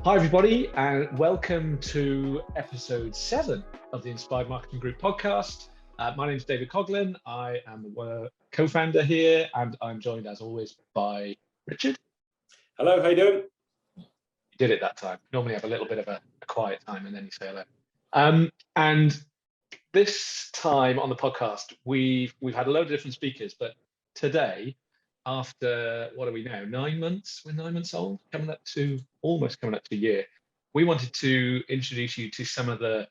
Hi everybody, and welcome to episode 7 of the Inspired Marketing Group podcast. My name is David Coughlin. I am the co-founder here, and I'm joined as always by Richard. Hello, how you doing? You did it that time. Normally have a little bit of a quiet time and then you say hello. And this time on the podcast, we've had a load of different speakers, but today, after what are we now? 9 months? We're 9 months old, almost coming up to a year. We wanted to introduce you to some of the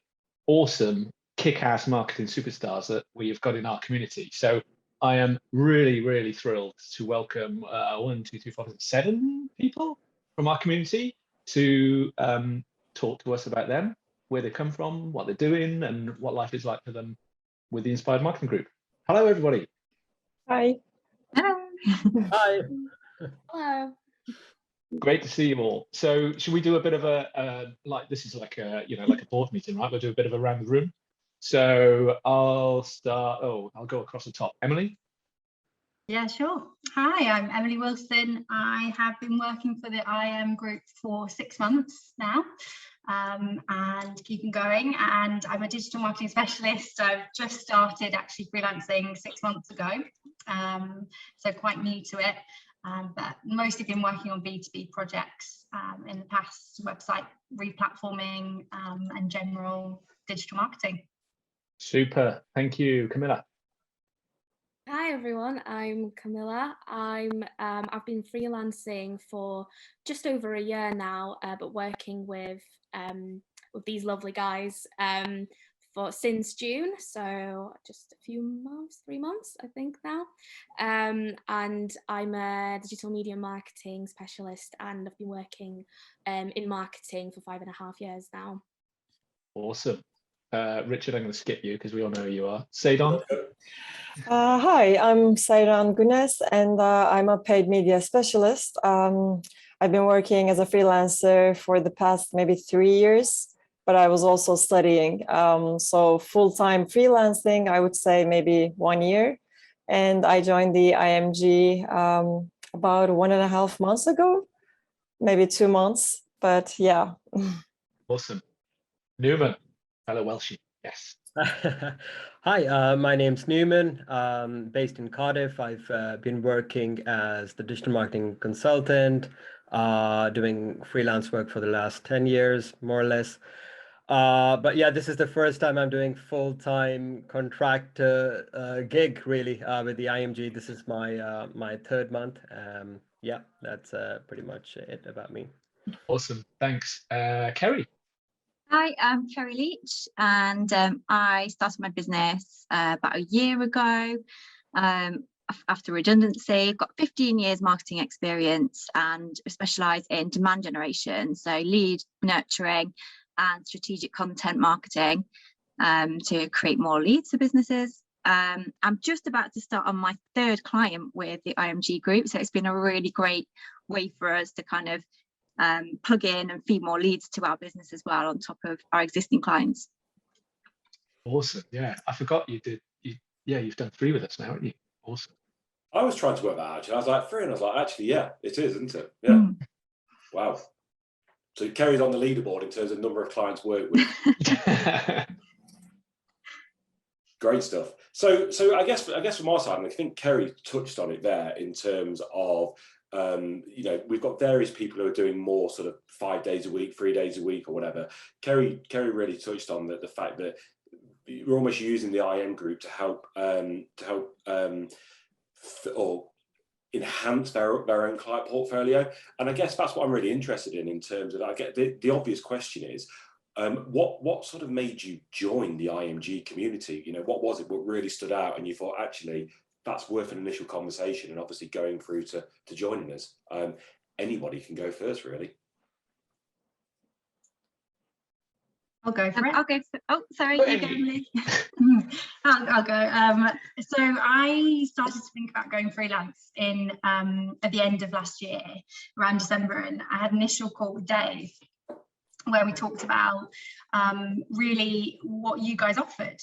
awesome kick-ass marketing superstars that we've got in our community. So I am really thrilled to welcome 7 people from our community to talk to us about them, where they come from, what they're doing, and what life is like for them with the Inspired Marketing Group. Hello, everybody. Hi. Hello. Hi. Hello. Great to see you all. So should we do a bit of this is like a board meeting, right? We'll do a bit of around the room. So I'll go across the top. Emily? Yeah, sure. Hi, I'm Emily Wilson. I have been working for the IM group for 6 months now, and keeping going. And I'm a digital marketing specialist. I've just started actually freelancing 6 months ago, so quite new to it. But mostly been working on B2B projects in the past, website replatforming and general digital marketing. Super. Thank you. Camilla? Hi everyone, I'm Camilla. I've been freelancing for just over a year now, but working with these lovely guys since June, so just a few months, 3 months I think now. And I'm a digital media marketing specialist, and I've been working in marketing for 5.5 years now. Awesome. Richard, I'm going to skip you because we all know who you are. Seydon? Hi, I'm Sayran Gunes, and I'm a paid media specialist. I've been working as a freelancer for the past maybe 3 years, but I was also studying. So full-time freelancing, I would say maybe 1 year. And I joined the IMG about 1.5 months ago, maybe 2 months, but yeah. Awesome. Newman, fellow Welshie, yes. Hi, my name's Newman, based in Cardiff. I've been working as the digital marketing consultant, doing freelance work for the last 10 years, more or less. But yeah, this is the first time I'm doing full-time contract gig, really, with the IMG. This is my 3rd month. Yeah, that's pretty much it about me. Awesome. Thanks. Kerry? Hi, I'm Kerry Leach, and I started my business about a year ago after redundancy. I've got 15 years marketing experience and specialise in demand generation, so lead nurturing and strategic content marketing to create more leads for businesses. I'm just about to start on my 3rd client with the IMG group, so it's been a really great way for us to kind of plug in and feed more leads to our business as well on top of our existing clients. Awesome. Yeah, I forgot you did. You've done 3 with us now, haven't you? Awesome. I was trying to work that out, actually. I was like 3, and I was like, actually, yeah, it is, isn't it? Yeah. Wow. So Kerry's on the leaderboard in terms of number of clients worked with. Great stuff. So I guess from our side, and I think Kerry touched on it there in terms of we've got various people who are doing more sort of 5 days a week, 3 days a week, or whatever. Kerry really touched on the fact that we're almost using the IM group to help or enhance their own client portfolio. And I guess that's what I'm really interested in terms of, I get the obvious question is, what sort of made you join the IMG community? What was it what really stood out and you thought, actually, that's worth an initial conversation, and obviously going through to joining us? Anybody can go first, really. I'll go for it. I'll go for, oh, sorry, you go, Emily. I'll go. So I started to think about going freelance at the end of last year, around December, and I had an initial call with Dave where we talked about really what you guys offered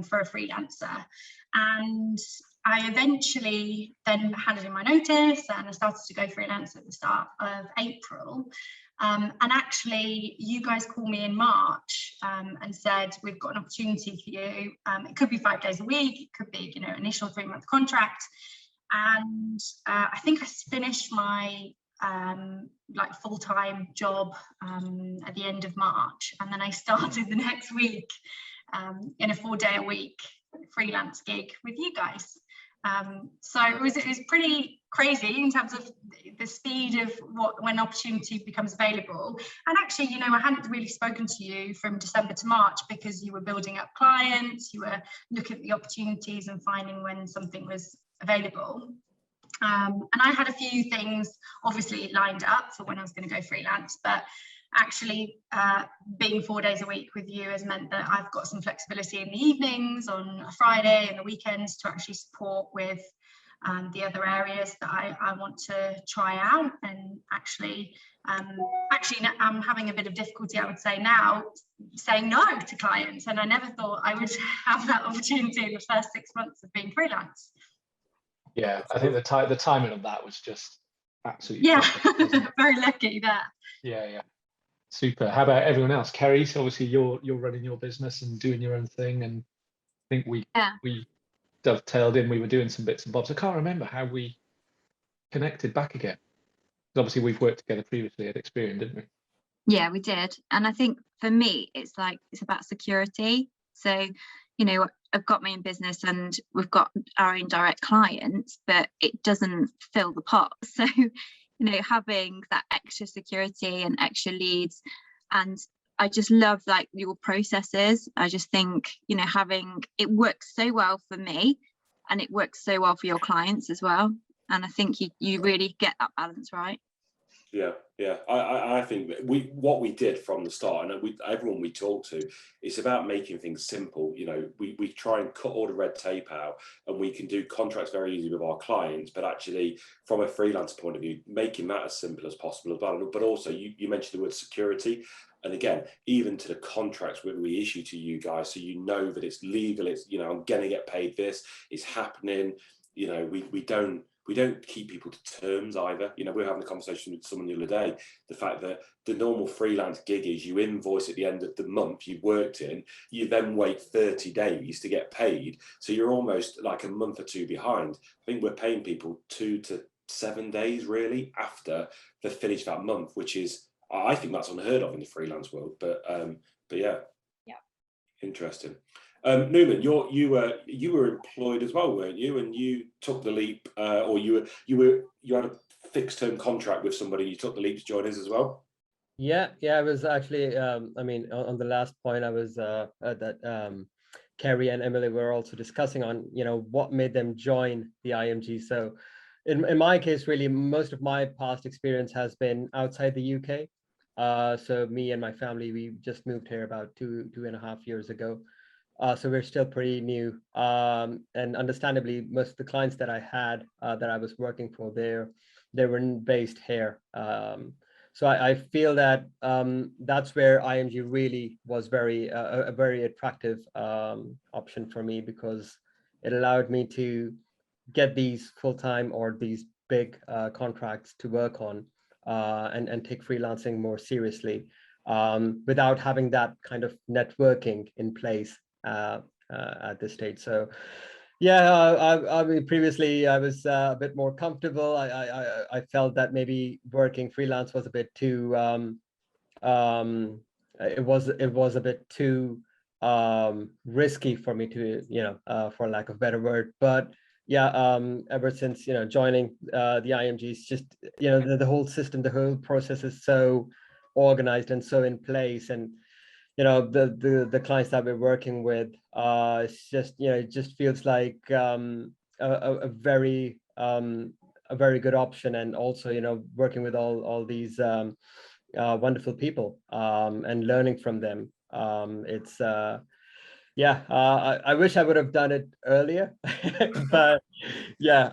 for a freelancer. And I eventually then handed in my notice and I started to go freelance at the start of April. And actually, you guys called me in March and said, we've got an opportunity for you. It could be 5 days a week. It could be, initial 3-month contract. And I think I finished my full-time job at the end of March. And then I started the next week in a 4-day-a-week freelance gig with you guys. So it was pretty crazy in terms of the speed of when opportunity becomes available. And actually, I hadn't really spoken to you from December to March because you were building up clients, you were looking at the opportunities and finding when something was available. And I had a few things obviously lined up for when I was going to go freelance, but actually being 4 days a week with you has meant that I've got some flexibility in the evenings, on a Friday and the weekends to actually support with the other areas that I want to try out. And actually I'm having a bit of difficulty, I would say now, saying no to clients, and I never thought I would have that opportunity in the first 6 months of being freelance. Yeah, I think the timing of that was just absolutely perfect, wasn't it? Very lucky there. Yeah. Super. How about everyone else? Kerry, so obviously you're running your business and doing your own thing, and I think we dovetailed in. We were doing some bits and bobs. I can't remember how we connected back again. Obviously, we've worked together previously at Experian, didn't we? Yeah, we did. And I think for me, it's about security. So, I've got my own business and we've got our own direct clients, but it doesn't fill the pot. So, having that extra security and extra leads, and I just love your processes. I just think, having it works so well for me and it works so well for your clients as well. And I think you really get that balance right. Yeah. I think that what we did from the start, and everyone we talk to, it's about making things simple. We try and cut all the red tape out, and we can do contracts very easily with our clients. But actually, from a freelance point of view, making that as simple as possible as well. But also, you mentioned the word security, and again, even to the contracts we issue to you guys, so that it's legal. It's I'm going to get paid this. It's happening. We don't keep people to terms either. We were having a conversation with someone the other day, the fact that the normal freelance gig is you invoice at the end of the month you've worked in, you then wait 30 days to get paid. So you're almost like a month or two behind. I think we're paying people 2 to 7 days really after they've finished that month, which is, I think that's unheard of in the freelance world. But yeah. Interesting. Newman, you were employed as well, weren't you? And you took the leap, or you had a fixed term contract with somebody. You took the leap to join us as well. Yeah. I was actually, on the last point, I was that Kerry and Emily were also discussing on, what made them join the IMG. So, in my case, really, most of my past experience has been outside the UK. So me and my family, we just moved here about 2.5 years ago. So we're still pretty new, and understandably, most of the clients that I had that I was working for, they were based here. So I feel that that's where IMG really was a very attractive option for me, because it allowed me to get these full-time or these big contracts to work on, and take freelancing more seriously, without having that kind of networking in place at this stage. So I mean, previously I was a bit more comfortable. I felt that maybe working freelance was a bit too it was a bit too risky for me to, for lack of a better word. But ever since joining the IMGs, just the whole system, the whole process is so organized and so in place, and the clients that we're working with, it's just it just feels like a very good option. And also working with all these wonderful people, and learning from them. It's I wish I would have done it earlier, but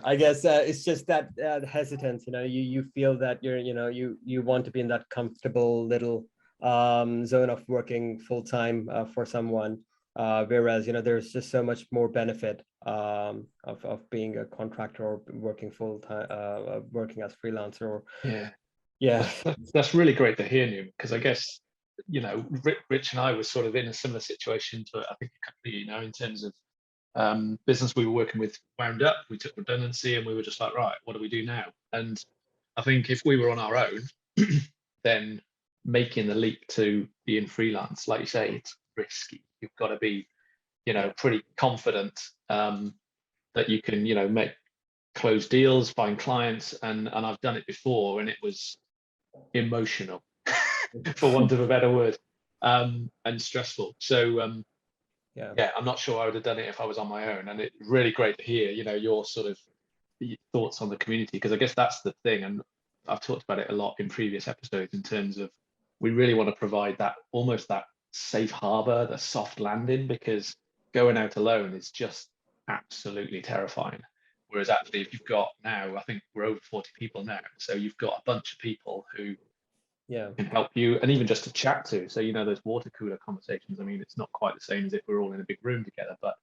I guess it's just that hesitance. You feel that you want to be in that comfortable little zone of working full time for someone, whereas there's just so much more benefit of being a contractor or working full time, working as freelancer. Yeah. That's really great to hear, Newman, because I guess, you know, Rich and I were sort of in a similar situation to, I think, a couple of you know, in terms of business we were working with wound up, we took redundancy, and we were just like, right, what do we do now? And I think if we were on our own, then making the leap to being freelance, like you say, it's risky. You've got to be, you know, pretty confident that you can, you know, close deals, find clients, and I've done it before, and it was emotional, for want of a better word, and stressful. So yeah, I'm not sure I would have done it if I was on my own. And it's really great to hear, you know, your sort of thoughts on the community, because I guess that's the thing, and I've talked about it a lot in previous episodes in terms of we really want to provide that almost that safe harbor, the soft landing, because going out alone is just absolutely terrifying. Whereas actually, if you've got now, I think we're over 40 people now, so you've got a bunch of people who can help you, and even just to chat to. So, you know, those water cooler conversations, I mean, it's not quite the same as if we're all in a big room together, but,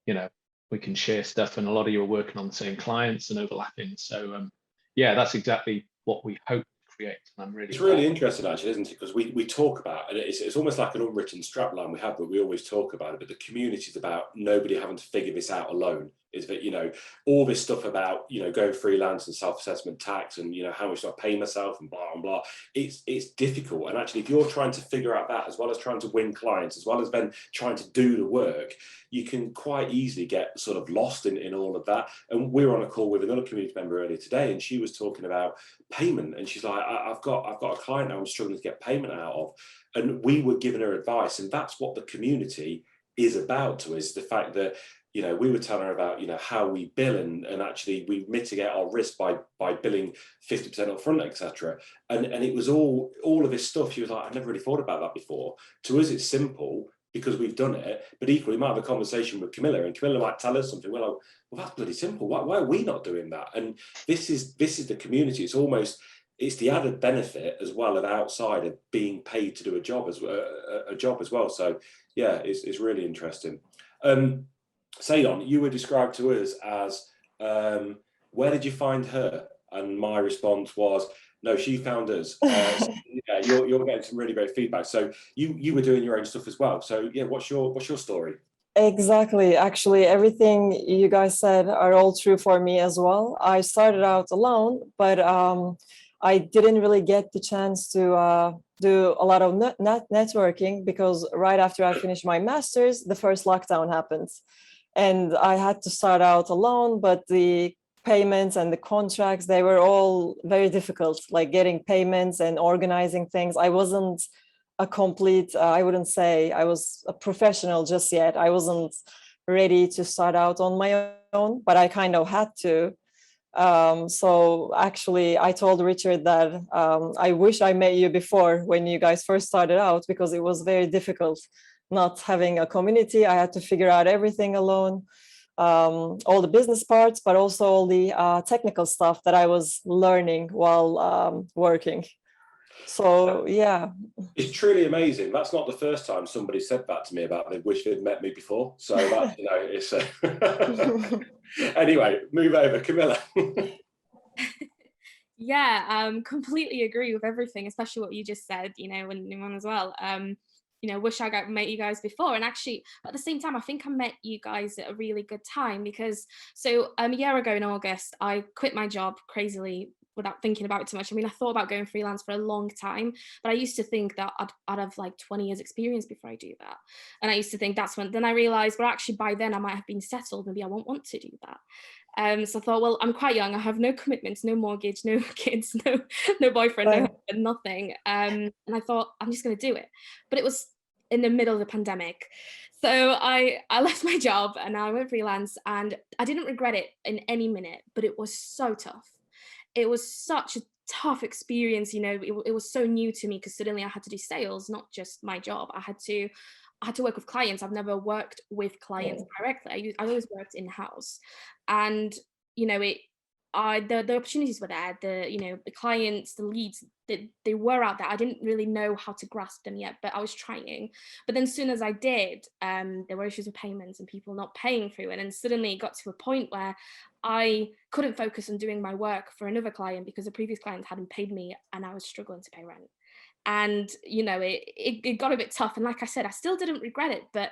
you know, we can share stuff, and a lot of you are working on the same clients and overlapping. So yeah, that's exactly what we hope to create. And I'm really It's really interesting, actually, isn't it? Because we talk about, and it's almost like an unwritten strapline we have, but we always talk about it. But the community is about nobody having to figure this out alone. Is that, you know, all this stuff about, you know, going freelance and self-assessment tax and, you know, how much do I pay myself and blah and blah. It's difficult. And actually, if you're trying to figure out that, as well as trying to win clients, as well as then trying to do the work, you can quite easily get sort of lost in all of that. And we were on a call with another community member earlier today, and she was talking about payment, and she's like, I've got a client now I'm struggling to get payment out of, and we were giving her advice. And that's what the community is about to us, the fact that, you know, we were telling her about, you know, how we bill, and actually we mitigate our risk by billing 50% up front, etc. And it was all of this stuff. She was like, I never really thought about that before. To us, it's simple because we've done it, but equally, we might have a conversation with Camilla, and Camilla might tell us something. We're like, well, that's bloody simple. Why are we not doing that? And this is the community. It's the added benefit as well of outside of being paid to do a job as well. So yeah, it's really interesting. Sayon, you were described to us as, where did you find her? And my response was, no, she found us. So, yeah, you're getting some really great feedback. So you were doing your own stuff as well. So yeah, what's your story? Exactly. Actually, everything you guys said are all true for me as well. I started out alone, but I didn't really get the chance to do a lot of networking, because right after I finished my master's, the first lockdown happened. And I had to start out alone, but the payments and the contracts, they were all very difficult, like getting payments and organizing things. I wasn't a complete, I wouldn't say I was a professional just yet. I wasn't ready to start out on my own, but I kind of had to. So actually, I told Richard that I wish I met you before, when you guys first started out, because it was very difficult not having a community. I had to figure out everything alone, all the business parts, but also all the technical stuff that I was learning while working. So yeah, it's truly amazing. That's not the first time somebody said that to me about they wish they'd met me before. So that, you know, it's anyway, move over, Camilla. Yeah, completely agree with everything, especially what you just said, you know, and Numan as well. You know, wish I met you guys before. And actually, at the same time, I think I met you guys at a really good time, because so a year ago in August, I quit my job crazily without thinking about it too much. I mean, I thought about going freelance for a long time, but I used to think that I'd have like 20 years experience before I do that. And I used to think that's when, then I realized, well, actually by then I might have been settled. Maybe I won't want to do that. So I thought, well, I'm quite young. I have no commitments, no mortgage, no kids, no boyfriend, no husband, nothing. And I thought, I'm just going to do it. But it was in the middle of the pandemic. So I left my job and I went freelance, and I didn't regret it in any minute, but it was so tough. It was such a tough experience. You know, it was so new to me, because suddenly I had to do sales, not just my job. I had to work with clients. I've never worked with clients directly. I always worked in-house. And, you know, the opportunities were there, the clients, the leads, they were out there. I didn't really know how to grasp them yet, but I was trying. But then as soon as I did, there were issues with payments and people not paying through. And then suddenly it got to a point where I couldn't focus on doing my work for another client because the previous client hadn't paid me and I was struggling to pay rent. And, it got a bit tough. And like I said, I still didn't regret it, but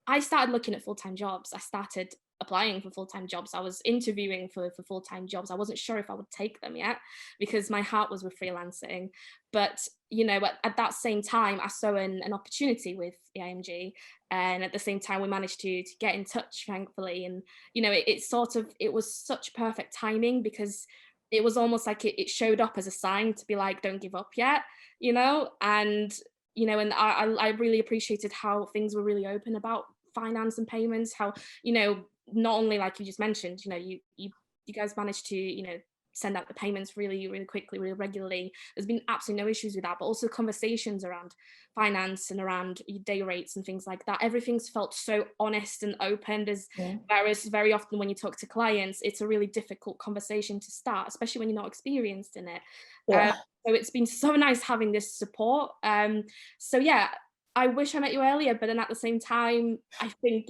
I started looking at full-time jobs. I started applying for full-time jobs. I was interviewing for full-time jobs. I wasn't sure if I would take them yet because my heart was with freelancing. But, at that same time, I saw an opportunity with the IMG. And at the same time, we managed to get in touch, thankfully. And, it was such perfect timing because it was almost like it showed up as a sign to be like, don't give up yet, and and I really appreciated how things were really open about finance and payments, how, not only like you just mentioned, you guys managed to, send out the payments really, really quickly, really regularly. There's been absolutely no issues with that, but also conversations around finance and around day rates and things like that. Everything's felt so honest and open. Whereas very often when you talk to clients, it's a really difficult conversation to start, especially when you're not experienced in it. Yeah. So it's been so nice having this support. So yeah, I wish I met you earlier, but then at the same time, I think,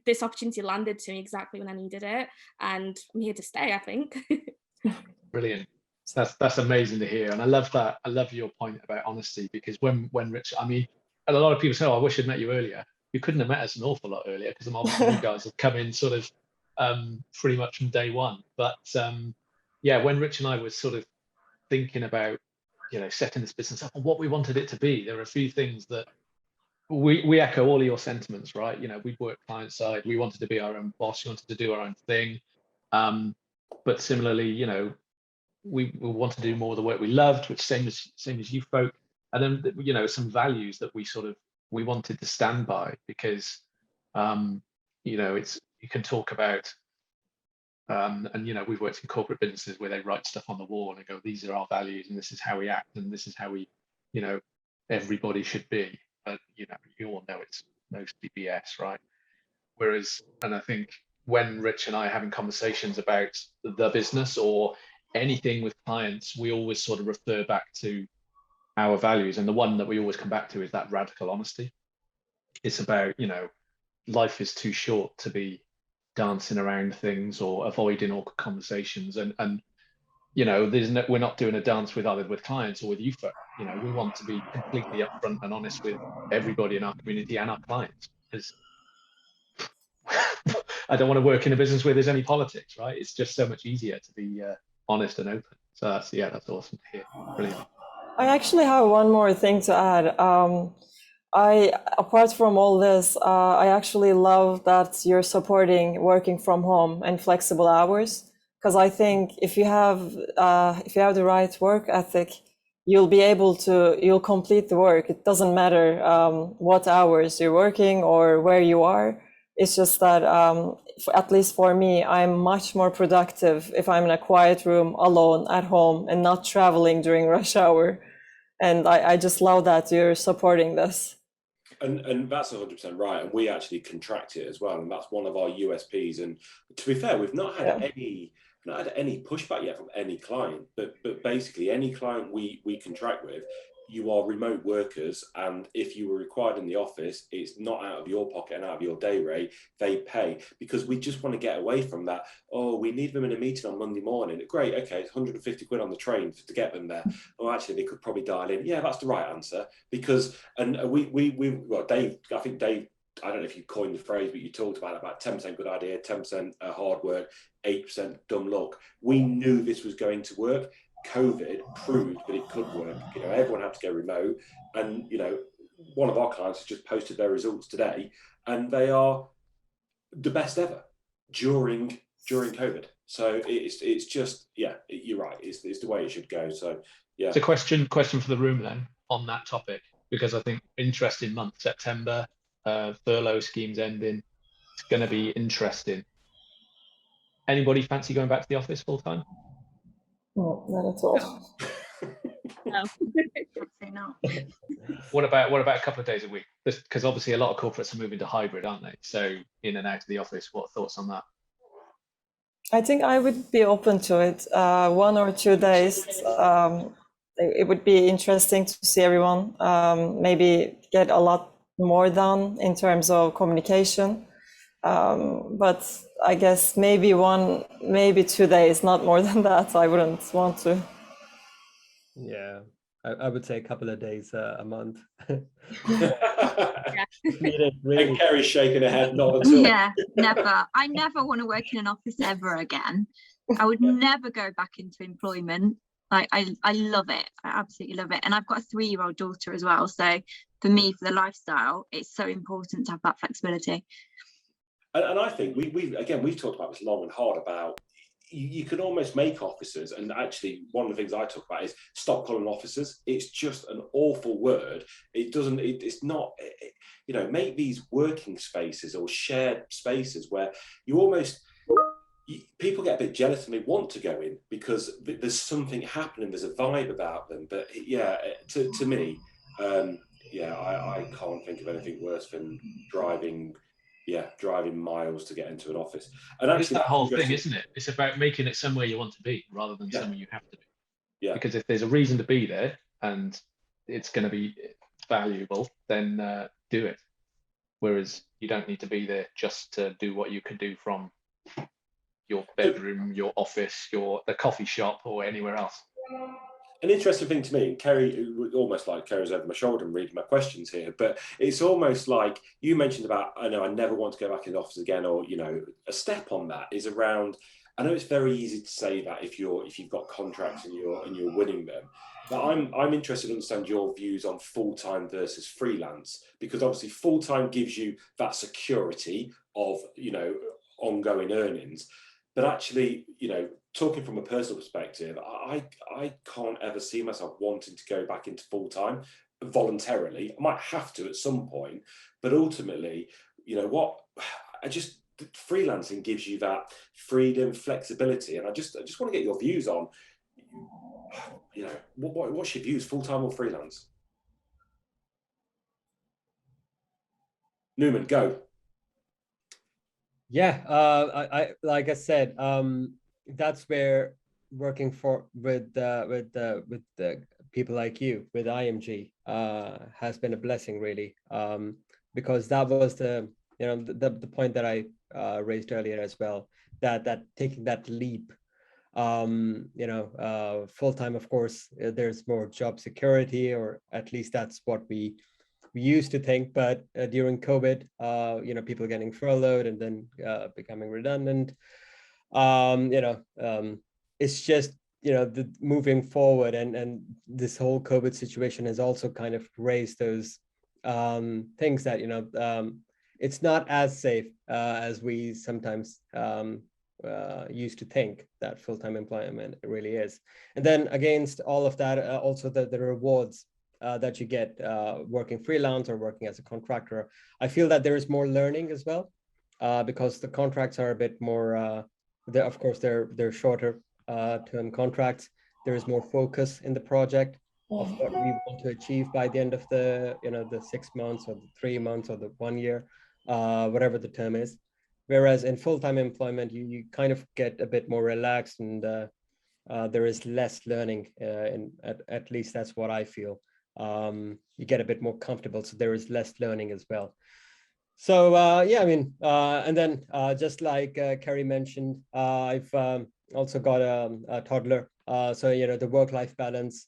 this opportunity landed to me exactly when I needed it. And I'm here to stay, I think. Brilliant. That's amazing to hear. And I love that. I love your point about honesty, because when Rich, I mean, a lot of people say, oh, I wish I'd met you earlier. You couldn't have met us an awful lot earlier because obviously you guys have come in sort of pretty much from day one. But yeah, when Rich and I were sort of thinking about, setting this business up and what we wanted it to be, there are a few things that we echo all of your sentiments, right? We work client side. We wanted to be our own boss. We wanted to do our own thing. But similarly, we want to do more of the work we loved, which same as you folk. And then, some values that we wanted to stand by, because, it's, you can talk about, and, we've worked in corporate businesses where they write stuff on the wall and go, these are our values and this is how we act and this is how we, everybody should be. But, you all know it's mostly BS, right? Whereas, and I think when Rich and I are having conversations about the business or anything with clients, we always sort of refer back to our values. And the one that we always come back to is that radical honesty. It's about, life is too short to be dancing around things or avoiding awkward conversations. And we're not doing a dance with either with clients or with you folk. We want to be completely upfront and honest with everybody in our community and our clients, because I don't want to work in a business where there's any politics, right? It's just so much easier to be honest and open. So that's awesome to hear. Brilliant. I actually have one more thing to add. Apart from all this, I actually love that you're supporting working from home and flexible hours, because I think if you have the right work ethic, you'll complete the work. It doesn't matter what hours you're working or where you are. It's just that, at least for me, I'm much more productive if I'm in a quiet room alone at home and not traveling during rush hour. And I just love that you're supporting this. And that's 100% right. And we actually contract it as well. And that's one of our USPs. And to be fair, we've not had any pushback yet from any client. But basically, any client we contract with, you are remote workers, and if you were required in the office, it's not out of your pocket and out of your day rate. They pay, because we just want to get away from that. Oh, we need them in a meeting on Monday morning. Great, okay, it's 150 quid on the train to get them there. Oh, actually, they could probably dial in. Yeah, that's the right answer. Because, and well, Dave, I think Dave, I don't know if you coined the phrase, but you talked about 10% good idea, 10% hard work, 8% dumb luck. We knew this was going to work. COVID proved that it could work. Everyone had to go remote, and one of our clients has just posted their results today, and they are the best ever during COVID. So it's just, yeah, you're right. It's the way it should go. So yeah. It's a question for the room then on that topic, because I think interesting month, September, furlough schemes ending. It's going to be interesting. Anybody fancy going back to the office full time? No, not at all. No. No. What about a couple of days a week? Because obviously a lot of corporates are moving to hybrid, aren't they? So in and out of the office. What thoughts on that? I think I would be open to it. 1 or 2 days. It would be interesting to see everyone. Maybe get a lot more done in terms of communication. But I guess maybe 2 days, not more than that. I wouldn't want to. Yeah, I would say a couple of days a month. Yeah. Needed, really. And Kerry's shaking her head, not at all. Yeah, never. I never want to work in an office ever again. I would never go back into employment. Like I love it. I absolutely love it. And I've got a 3-year-old daughter as well. So for me, for the lifestyle, it's so important to have that flexibility. And I think we've talked about this long and hard about you can almost make officers, and actually one of the things I talk about is stop calling officers. It's just an awful word. It's not, make these working spaces or shared spaces where people get a bit jealous and they want to go in because there's something happening, there's a vibe about them. But yeah, to me, I can't think of anything worse than driving miles to get into an office. And It's actually, that whole thing, isn't it? It's about making it somewhere you want to be rather than somewhere you have to be. Yeah. Because if there's a reason to be there and it's going to be valuable, then do it. Whereas you don't need to be there just to do what you can do from your bedroom, your office, the coffee shop, or anywhere else. An interesting thing to me, Kerry, almost like Kerry's over my shoulder and reading my questions here, but it's almost like you mentioned about, I never want to go back in the office again, or, a step on that is around, I know it's very easy to say that if you've got contracts and you're winning them, but I'm interested to understand your views on full-time versus freelance, because obviously full-time gives you that security of, ongoing earnings. But actually, talking from a personal perspective, I can't ever see myself wanting to go back into full-time voluntarily. I might have to at some point, but ultimately, freelancing gives you that freedom, flexibility. And I just want to get your views on, what's your views, full-time or freelance? Newman, go. Yeah, I like I said, that's where working with the people like you with IMG has been a blessing, really, because that was the point that I raised earlier as well, that taking that leap, full-time, of course, there's more job security, or at least that's what we used to think, but during COVID, people getting furloughed and then becoming redundant, it's just, the moving forward, and this whole COVID situation has also kind of raised those things that, it's not as safe as we sometimes used to think that full-time employment really is. And then against all of that, also the rewards that you get working freelance or working as a contractor. I feel that there is more learning as well, because the contracts are a bit more, they're shorter term contracts. There is more focus in the project of what we want to achieve by the end of the 6 months or the 3 months or the 1 year, whatever the term is. Whereas in full-time employment, you kind of get a bit more relaxed, and there is less learning, at least that's what I feel. You get a bit more comfortable, so there is less learning as well. So and then just like Kerry mentioned, I've also got a toddler, so the work-life balance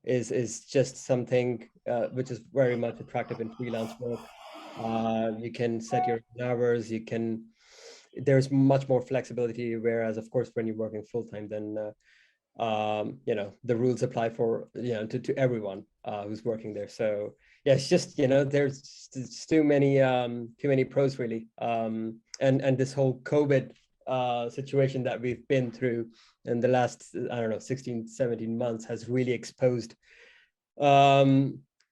is just something which is very much attractive in freelance work. You can set your hours, there's much more flexibility, whereas of course when you're working full-time, then the rules apply for to everyone who's working there. So yeah, it's just there's too many pros, really, and this whole COVID situation that we've been through in the last 16-17 months has really exposed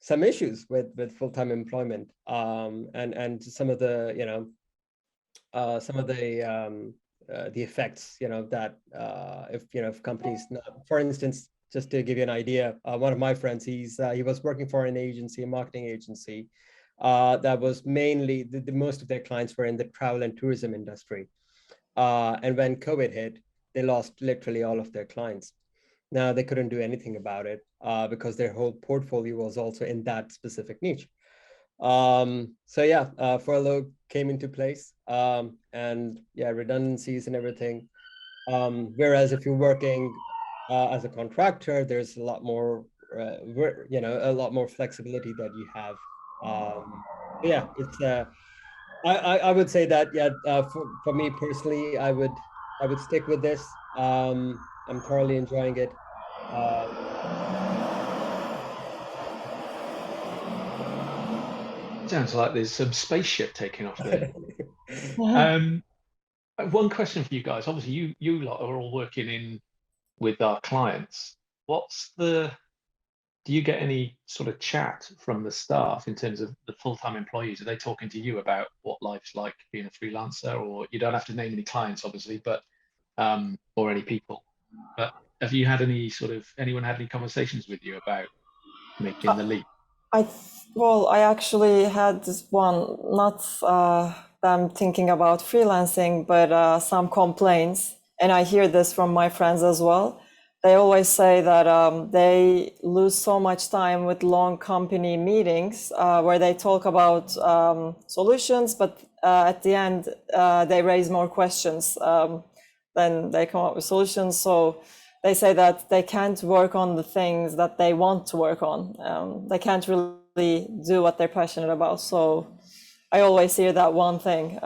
some issues with full-time employment, and some of the the effects, that if companies, for instance, just to give you an idea, one of my friends, he was working for an agency, a marketing agency, that was mainly the most of their clients were in the travel and tourism industry. And when COVID hit, they lost literally all of their clients. Now they couldn't do anything about it because their whole portfolio was also in that specific niche. So yeah, furlough came into place, and yeah, redundancies and everything. Whereas if you're working as a contractor, there's a lot more, a lot more flexibility that you have. Yeah, it's I would say that yeah, for me personally, I would stick with this. I'm thoroughly enjoying it. Sounds like there's some spaceship taking off there. Mhm. One question for you guys. Obviously, you lot are all working in with our clients. Do you get any sort of chat from the staff in terms of the full-time employees? Are they talking to you about what life's like being a freelancer? Or you don't have to name any clients, obviously, but or any people. But have you had anyone had any conversations with you about making the leap? I actually had this one, not them thinking about freelancing, but some complaints. And I hear this from my friends as well. They always say that they lose so much time with long company meetings where they talk about solutions, but at the end, they raise more questions than they come up with solutions. So they say that they can't work on the things that they want to work on. They can't really do what they're passionate about. So I always hear that one thing.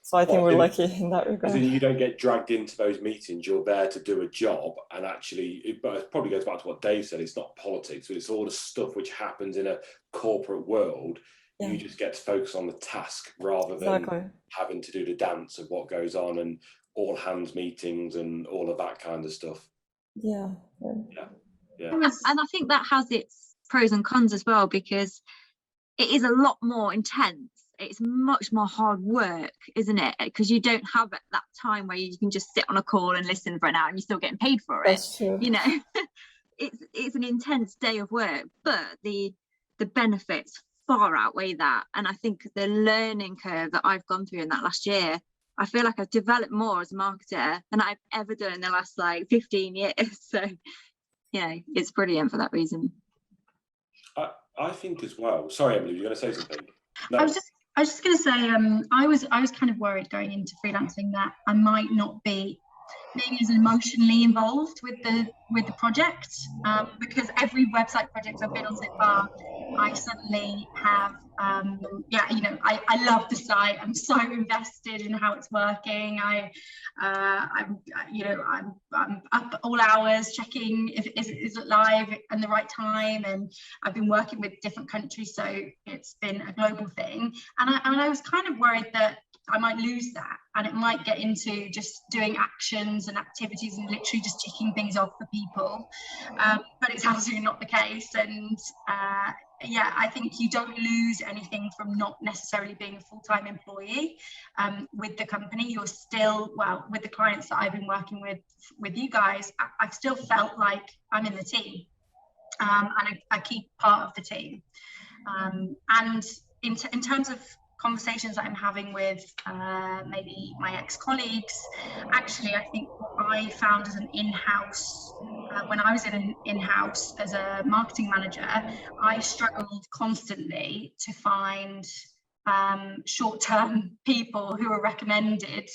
So I think we're lucky in that regard. As in, you don't get dragged into those meetings. You're there to do a job, and actually, but it probably goes back to what Dave said. It's not politics. It's all the stuff which happens in a corporate world. Yeah. You just get to focus on the task rather than having to do the dance of what goes on and all hands meetings and all of that kind of stuff. Yeah. And I think that has its pros and cons as well, because it is a lot more intense. It's much more hard work, isn't it? Because you don't have that time where you can just sit on a call and listen for an hour and you're still getting paid for it. That's true. You know, it's an intense day of work, but the benefits far outweigh that. And I think the learning curve that I've gone through in that last year, I feel like I've developed more as a marketer than I've ever done in the last 15 years. So, it's brilliant for that reason. I think as well. Sorry, Emily, you're going to say something? No. I was just going to say, I was kind of worried going into freelancing that I might not be maybe as emotionally involved with the project, because every website project I've been on so far, I suddenly have I love the site. I'm so invested in how it's working. I'm up all hours checking if is it live and the right time, and I've been working with different countries, so it's been a global thing, and I was kind of worried that I might lose that, and it might get into just doing actions and activities and literally just ticking things off for people, but it's absolutely not the case. And I think you don't lose anything from not necessarily being a full-time employee with the company. You're still, with the clients that I've been working with you guys, I've still felt like I'm in the team, and a key part of the team. And in terms of conversations that I'm having with maybe my ex-colleagues, actually, I think what I found as an in-house, when I was in-house as a marketing manager, I struggled constantly to find short-term people who were recommended,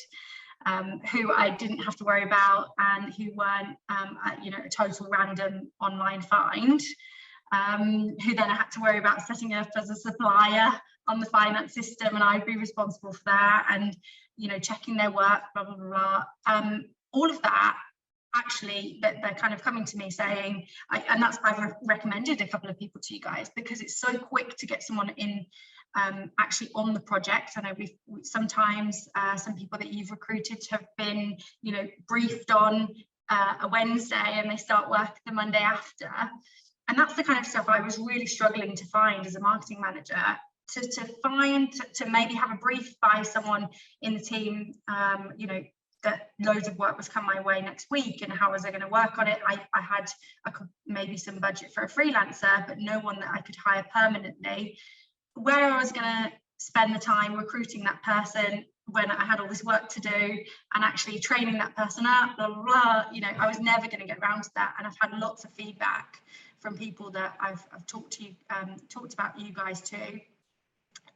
who I didn't have to worry about, and who weren't a total random online find, who then I had to worry about setting up as a supplier on the finance system, and I'd be responsible for that, and checking their work, blah blah blah. All of that, actually, that they're kind of coming to me saying, I've recommended a couple of people to you guys because it's so quick to get someone in actually on the project. I know we've sometimes some people that you've recruited have been briefed on a Wednesday and they start work the Monday after. And that's the kind of stuff I was really struggling to find as a marketing manager, to maybe have a brief by someone in the team, that loads of work was come my way next week, and how was I going to work on it? I had maybe some budget for a freelancer, but no one that I could hire permanently. Where I was going to spend the time recruiting that person, when I had all this work to do and actually training that person up, blah, blah, blah, you know, I was never going to get around to that. And I've had lots of feedback from people that I've talked about you guys too,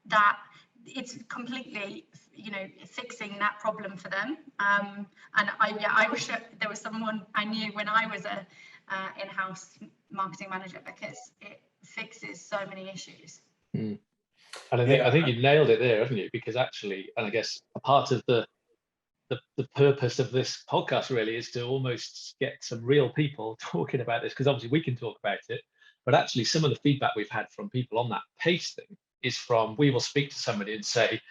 that it's completely, you know, fixing that problem for them. And I wish that there was someone I knew when I was a in-house marketing manager, because it fixes so many issues. And I think you nailed it there, haven't you? Because actually, and I guess a part of the purpose of this podcast really is to almost get some real people talking about this, because obviously we can talk about it, but actually some of the feedback we've had from people on that pace thing is from, we will speak to somebody and say,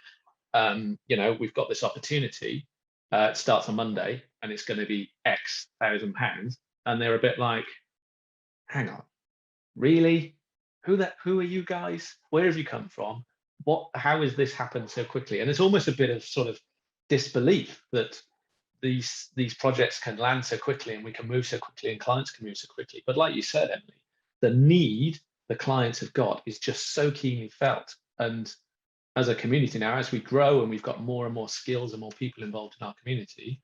you know, we've got this opportunity, it starts on Monday and it's going to be X £1,000, and they're a bit like, hang on, really? Who are you guys? Where have you come from? How has this happened so quickly? And it's almost a bit of sort of disbelief that these projects can land so quickly and we can move so quickly and clients can move so quickly. But like you said, Emily, the need the clients have got is just so keenly felt. And as a community now, as we grow and we've got more and more skills and more people involved in our community,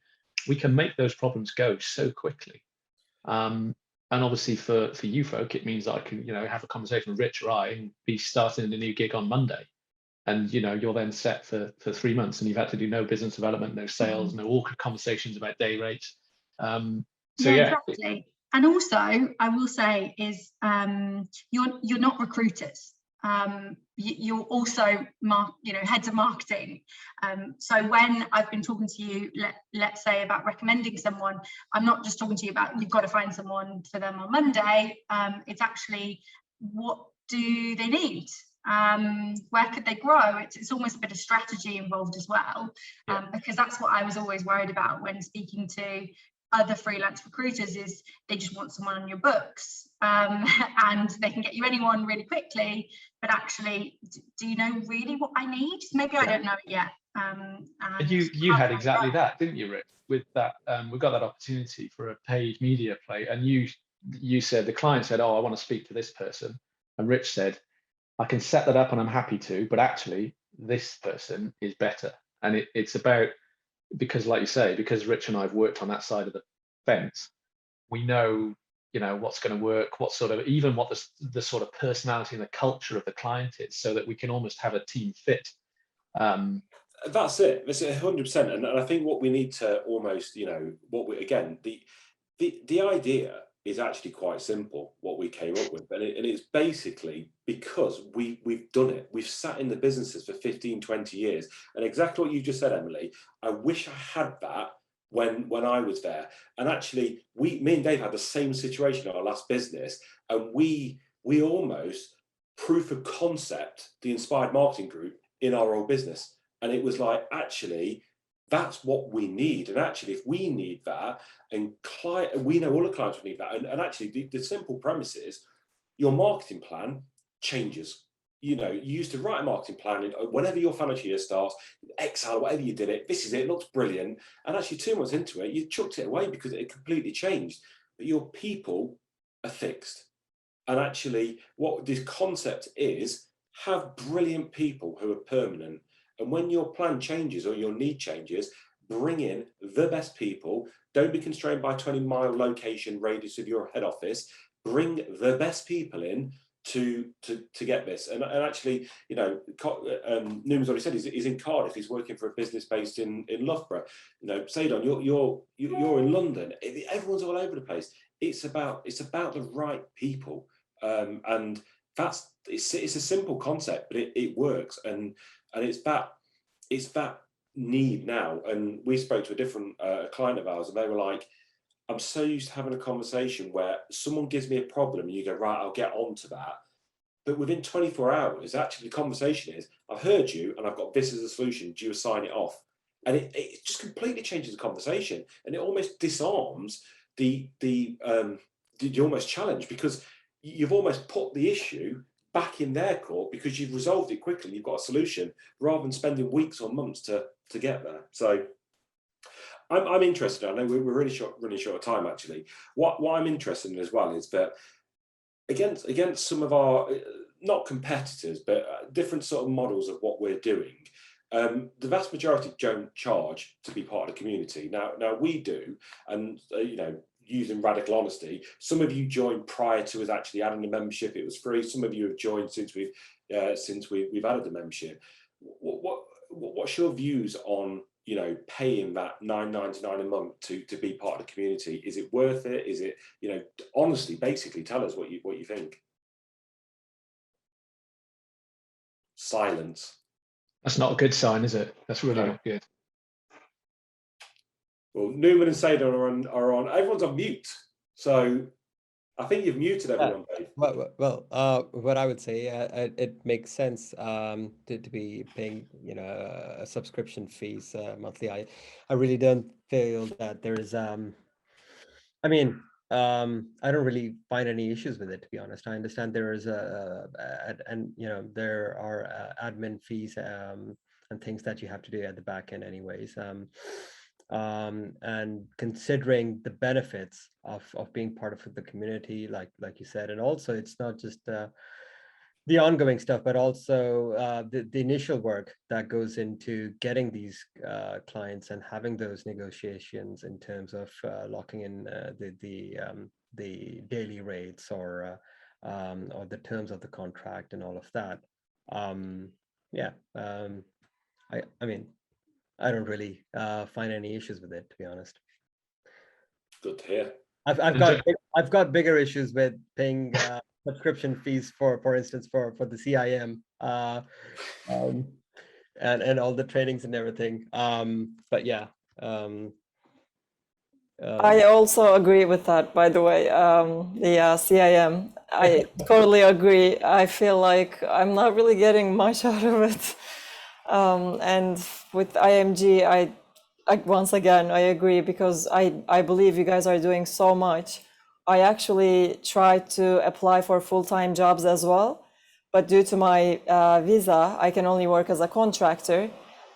we can make those problems go so quickly. And obviously for you folk, it means that I can, you know, have a conversation with Rich or I and be starting a new gig on Monday. And, you know, you're then set for 3 months and you've had to do no business development, no sales, no awkward conversations about day rates. Exactly. And also, I will say is you're not recruiters. You're also heads of marketing. So when I've been talking to you, let's say about recommending someone, I'm not just talking to you about you've got to find someone for them on Monday. It's actually, what do they need? Where could they grow? It's almost a bit of strategy involved as well, because that's what I was always worried about when speaking to other freelance recruiters, is they just want someone on your books, and they can get you anyone really quickly, but actually, do you know really what I need? Maybe I don't know it yet. And you had exactly that, didn't you, Rick? With that, we got that opportunity for a paid media play, and you said, the client said, oh, I want to speak to this person, and Rich said, I can set that up and I'm happy to, but actually this person is better. And it's about, because like you say, because Rich and I have worked on that side of the fence, we know, you know, what's going to work, what sort of, even what the sort of personality and the culture of the client is, so that we can almost have a team fit. That's it. It's 100%. And I think what we need to almost, you know, the idea is actually quite simple, what we came up with. And it's basically because we've done it. We've sat in the businesses for 15, 20 years. And exactly what you just said, Emily, I wish I had that when I was there. And actually, me and Dave had the same situation in our last business. And we almost proof of concept the Inspired Marketing Group in our old business. And it was like, actually, that's what we need. And actually, if we need that, and we know all the clients will need that. And actually, the simple premise is your marketing plan changes. You know, you used to write a marketing plan whenever your financial year starts, Excel, whatever you did it, this is it, it looks brilliant. And actually 2 months into it, you chucked it away because it had completely changed. But your people are fixed. And actually, what this concept is, have brilliant people who are permanent. And when your plan changes or your need changes, bring in the best people. Don't be constrained by a 20-mile location radius of your head office. Bring the best people in to get this. And actually, you know, Newman's already said he's in Cardiff. He's working for a business based in Loughborough. You know, Sadon, you're in London. Everyone's all over the place. It's about the right people, and it's a simple concept, but it works, and it's that need now. And we spoke to a different client of ours, and they were like, I'm so used to having a conversation where someone gives me a problem and you go, right, I'll get on to that. But within 24 hours, actually the conversation is, I've heard you and I've got this as a solution. Do you assign it off? And it just completely changes the conversation, and it almost disarms the almost challenge, because you've almost put the issue back in their court because you've resolved it quickly. You've got a solution rather than spending weeks or months to get there. So I'm interested. I know we're really short of time, actually. What I'm interested in as well is that against some of our, not competitors, but different sort of models of what we're doing, The vast majority don't charge to be part of the community. Now we do, and using radical honesty, some of you joined prior to us actually adding the membership. It was free. Some of you have joined since we've added the membership. What's your views on paying that $9.99 a month to be part of the community? Is it worth it? Is it, honestly, basically tell us what you think. Silence. That's not a good sign, is it? That's really not good. Well, Newman and Sadon are on. Everyone's on mute, so I think you've muted everyone, Dave. Well, what I would say, it makes sense to be paying, subscription fees monthly. I really don't feel that there is. I don't really find any issues with it, to be honest. I understand there is there are admin fees and things that you have to do at the back end, anyways. And considering the benefits of being part of the community, like you said, and also it's not just the ongoing stuff, but also the initial work that goes into getting these clients and having those negotiations in terms of locking in the daily rates or the terms of the contract and all of that. I don't really find any issues with it, to be honest. Good to hear. I've got bigger issues with paying subscription fees for instance, for the CIM and all the trainings and everything. But yeah. I also agree with that, by the way. The CIM, I totally agree. I feel like I'm not really getting much out of it. And with IMG, I once again, I agree, because I believe you guys are doing so much. I actually tried to apply for full-time jobs as well, but due to my visa, I can only work as a contractor.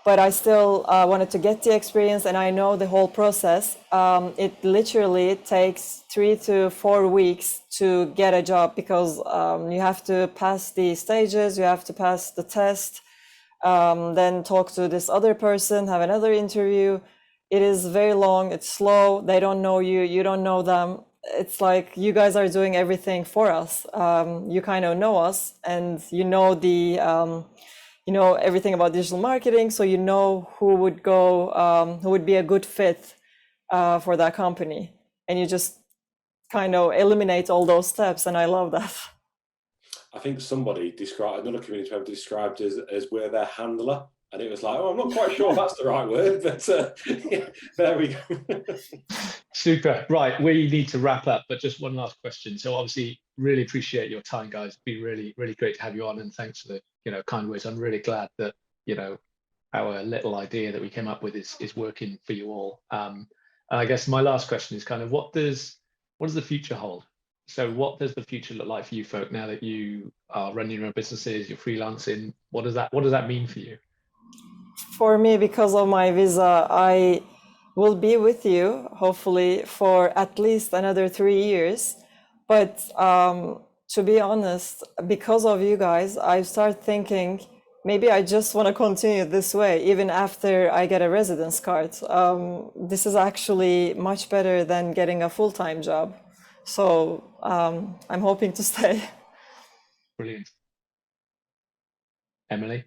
But I still wanted to get the experience, and I know the whole process. It literally takes 3 to 4 weeks to get a job, because you have to pass the stages, you have to pass the test, then talk to this other person, have another interview. It is very long, it's slow, they don't know you, you don't know them. It's like you guys are doing everything for us. You kind of know us, and you know everything about digital marketing, so you know who would be a good fit for that company, and you just kind of eliminate all those steps, and I love that. I think somebody another community member described as we're their handler, and it was like, I'm not quite sure that's the right word, but yeah, there we go. Super. Right, we need to wrap up, but just one last question. So obviously, really appreciate your time, guys. It'd be really, really great to have you on, and thanks for the kind words. I'm really glad that our little idea that we came up with is working for you all. And I guess my last question is kind of what does the future hold? So what does the future look like for you folk now that you are running your own businesses, you're freelancing? What does that mean for you? For me, because of my visa, I will be with you hopefully for at least another 3 years. But to be honest, because of you guys, I start thinking maybe I just want to continue this way even after I get a residence card. This is actually much better than getting a full-time job. So I'm hoping to stay. Brilliant. Emily?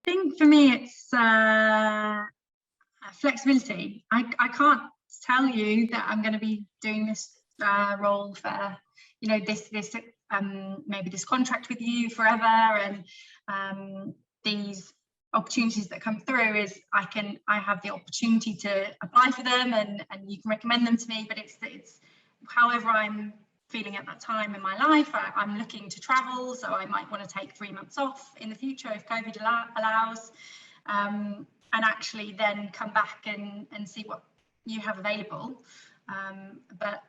I think for me, it's flexibility. I can't tell you that I'm going to be doing this role for, this maybe this contract with you forever, and these opportunities that come through is I have the opportunity to apply for them, and you can recommend them to me, but it's however I'm feeling at that time in my life. I'm looking to travel, so I might want to take 3 months off in the future if COVID allows, and actually then come back and see what you have available. But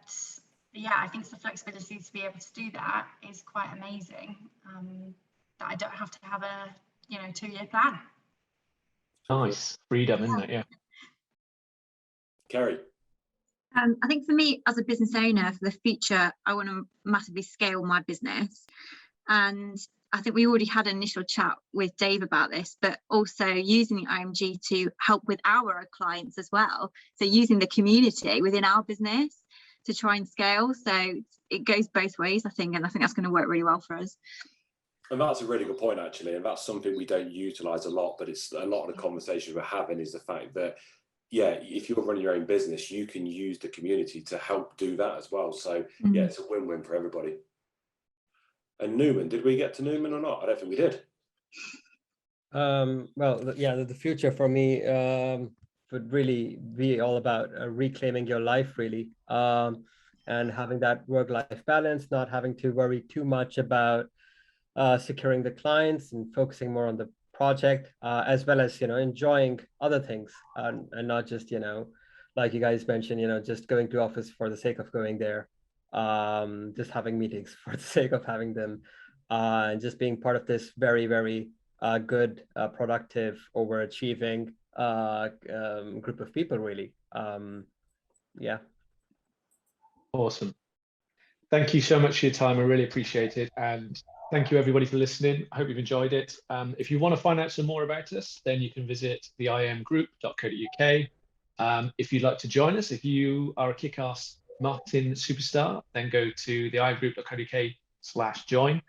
yeah, I think the flexibility to be able to do that is quite amazing, that I don't have to have a 2-year plan. Nice. Freedom, isn't it? Yeah. Kerry? I think for me, as a business owner, for the future, I want to massively scale my business. And I think we already had an initial chat with Dave about this, but also using the IMG to help with our clients as well. So using the community within our business to try and scale. So it goes both ways, I think, and I think that's going to work really well for us. And that's a really good point, actually. And that's something we don't utilize a lot, but it's a lot of the conversations we're having is the fact that, yeah, if you're running your own business, you can use the community to help do that as well. So yeah, it's a win-win for everybody. And Newman, did we get to Newman or not? I don't think we did. Well, yeah, the future for me would really be all about reclaiming your life, really, and having that work-life balance, not having to worry too much about securing the clients and focusing more on the project, as well as, enjoying other things, and not just, like you guys mentioned, just going to office for the sake of going there, just having meetings for the sake of having them, and just being part of this very, very good, productive, overachieving group of people, really. Yeah. Awesome. Thank you so much for your time. I really appreciate it. And thank you everybody for listening. I hope you've enjoyed it. If you want to find out some more about us, then you can visit the imgroup.co.uk. If you'd like to join us, if you are a kick-ass marketing superstar, then go to the imgroup.co.uk/join,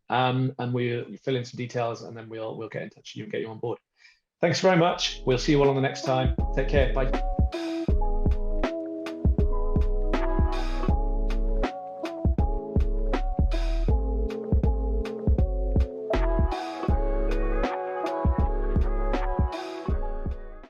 and we'll fill in some details, and then we'll get in touch with you and get you on board. Thanks very much. We'll see you all on the next time. Take care. Bye.